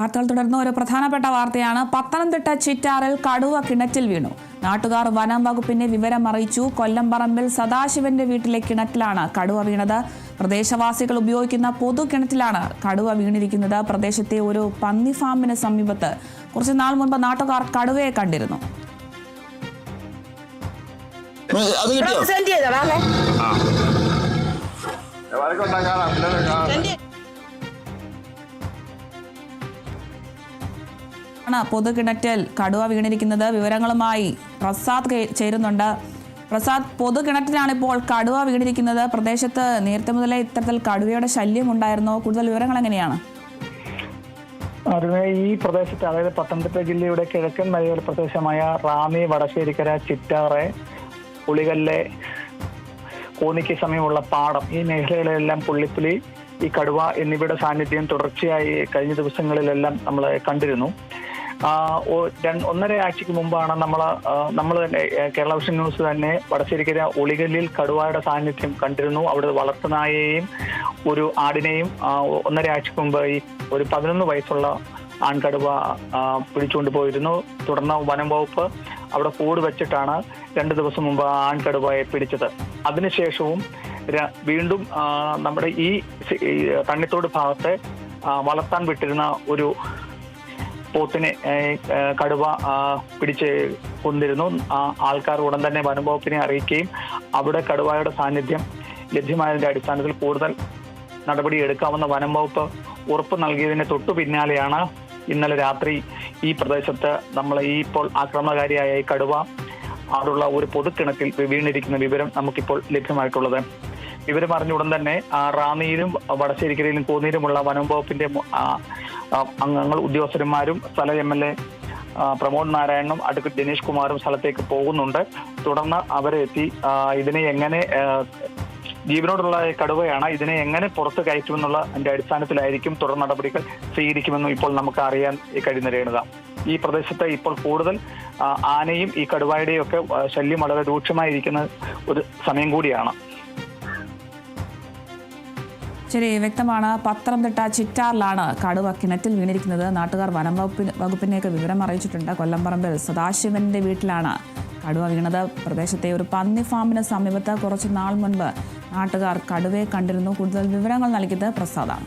വാർത്തകൾ തുടർന്ന് ഒരു പ്രധാനപ്പെട്ട വാർത്തയാണ്. പത്തനംതിട്ട ചിറ്റാറിൽ കടുവ കിണറ്റിൽ വീണു. നാട്ടുകാർ വനം വകുപ്പിനെ വിവരം അറിയിച്ചു. കൊല്ലംപറമ്പിൽ സദാശിവന്റെ വീട്ടിലെ കിണറ്റിലാണ് കടുവ വീണത്. പ്രദേശവാസികൾ ഉപയോഗിക്കുന്ന പൊതു കിണറ്റിലാണ് കടുവ വീണിരിക്കുന്നത്. പ്രദേശത്തെ ഒരു പന്നി ഫാമിന് സമീപത്ത് കുറച്ചു നാൾ മുൻപ് നാട്ടുകാർ കടുവയെ കണ്ടിരുന്നു. പൊതുകിണറ്റിൽ കടുവ വീണിരിക്കുന്നത്. വിവരങ്ങളുമായി പ്രസാദ് ചേരുന്നുണ്ട്. പ്രസാദ്, പൊതുകിണറ്റിലാണ് ഇപ്പോൾ കടുവ വീണിരിക്കുന്നത്. പ്രദേശത്ത് നേരത്തെ മുതലേ ഇത്തരത്തിൽ കടുവയുടെ ശല്യം ഉണ്ടായിരുന്നോ? കൂടുതൽ വിവരങ്ങൾ എങ്ങനെയാണ്? ഈ പ്രദേശത്ത്, അതായത് പത്തനംതിട്ട ജില്ലയുടെ കിഴക്കൻ മലയോര പ്രദേശമായ റാന്നി, വടശ്ശേരിക്കര, ചിറ്റാറ്, പുളികല്ല്, കോന്നിക്ക് സമീപമുള്ള പാടം, ഈ മേഖലകളിലെല്ലാം പുള്ളിപ്പുലി, ഈ കടുവ എന്നിവയുടെ സാന്നിധ്യം തുടർച്ചയായി കഴിഞ്ഞ ദിവസങ്ങളിലെല്ലാം നമ്മൾ കണ്ടിരുന്നു. 1.5 ആഴ്ചക്ക് മുമ്പാണ് നമ്മൾ തന്നെ കേരള വിഷൻ ന്യൂസ് തന്നെ വടശ്ശേരിക്കര ഉളികല്ലിൽ കടുവയുടെ സാന്നിധ്യം കണ്ടിരുന്നു. അവിടെ വളർത്തുനായയെയും ഒരു ആടിനെയും 1.5 ആഴ്ചക്ക് മുമ്പ് ഈ ഒരു 11 വയസ്സുള്ള ആൺകടുവ പിടിച്ചുകൊണ്ട് പോയിരുന്നു. തുടർന്ന് വനം വകുപ്പ് അവിടെ കൂട് വെച്ചിട്ടാണ് 2 ദിവസം മുമ്പ് ആൺകടുവയെ പിടിച്ചത്. അതിനുശേഷവും വീണ്ടും നമ്മുടെ ഈ തണ്ണിത്തോട് ഭാഗത്ത് വളർത്താൻ വിട്ടിരുന്ന ഒരു പോത്തിനെ കടുവ പിടിച്ച് കൊന്നിരുന്നു. ആൾക്കാർ ഉടൻ തന്നെ വനം വകുപ്പിനെ അറിയിക്കുകയും അവിടെ കടുവയുടെ സാന്നിധ്യം ലഭ്യമായതിന്റെ അടിസ്ഥാനത്തിൽ കൂടുതൽ നടപടി എടുക്കാമെന്ന് വനം വകുപ്പ് ഉറപ്പ് നൽകിയതിന് തൊട്ടു പിന്നാലെയാണ് ഇന്നലെ രാത്രി ഈ പ്രദേശത്ത് നമ്മൾ ഇപ്പോൾ ആക്രമണകാരിയായ ഈ കടുവ അവിടുള്ള ഒരു പൊതുക്കിണറ്റിൽ വീണിരിക്കുന്ന വിവരം നമുക്കിപ്പോൾ ലഭ്യമായിട്ടുള്ളത്. വിവരം അറിഞ്ഞ ഉടൻ തന്നെ റാന്നിയിലും വടശ്ശേരിക്കരയിലും കോന്നിയിലുമുള്ള വനം വകുപ്പിന്റെ അംഗങ്ങൾ, ഉദ്യോഗസ്ഥന്മാരും സ്ഥല MLA പ്രമോദ് നാരായണനും അഡ്വക്കേറ്റ് ദിനേശ് കുമാറും സ്ഥലത്തേക്ക് പോകുന്നുണ്ട്. തുടർന്ന് അവരെ എത്തി ഇതിനെ എങ്ങനെ, ജീവനോടുള്ള കടുവയാണ്, ഇതിനെ എങ്ങനെ പുറത്ത് കയറ്റുമെന്നുള്ള അതിന്റെ അടിസ്ഥാനത്തിലായിരിക്കും തുടർ നടപടികൾ സ്വീകരിക്കുമെന്നും ഇപ്പോൾ നമുക്ക് അറിയാൻ കഴിയുന്നതാണ്. ഈ പ്രദേശത്ത് ഇപ്പോൾ കൂടുതൽ ആനയും ഈ കടുവയുടെയും ഒക്കെ ശല്യം വളരെ രൂക്ഷമായിരിക്കുന്ന ഒരു സമയം കൂടിയാണ്. ശരി, വ്യക്തമാണ്. പത്തനംതിട്ട ചിറ്റാറിലാണ് കടുവ കിണറ്റിൽ വീണിരിക്കുന്നത്. നാട്ടുകാർ വനം വകുപ്പിനെയൊക്കെ വിവരം അറിയിച്ചിട്ടുണ്ട്. കൊല്ലംപറമ്പിൽ സദാശിവന്റെ വീട്ടിലാണ് കടുവ വീണത്. പ്രദേശത്തെ ഒരു പന്നി ഫാമിന് സമീപത്ത് കുറച്ച് നാൾ മുൻപ് നാട്ടുകാർ കടുവയെ കണ്ടിരുന്നു. കൂടുതൽ വിവരങ്ങൾ നൽകിയത് പ്രസാദാണ്.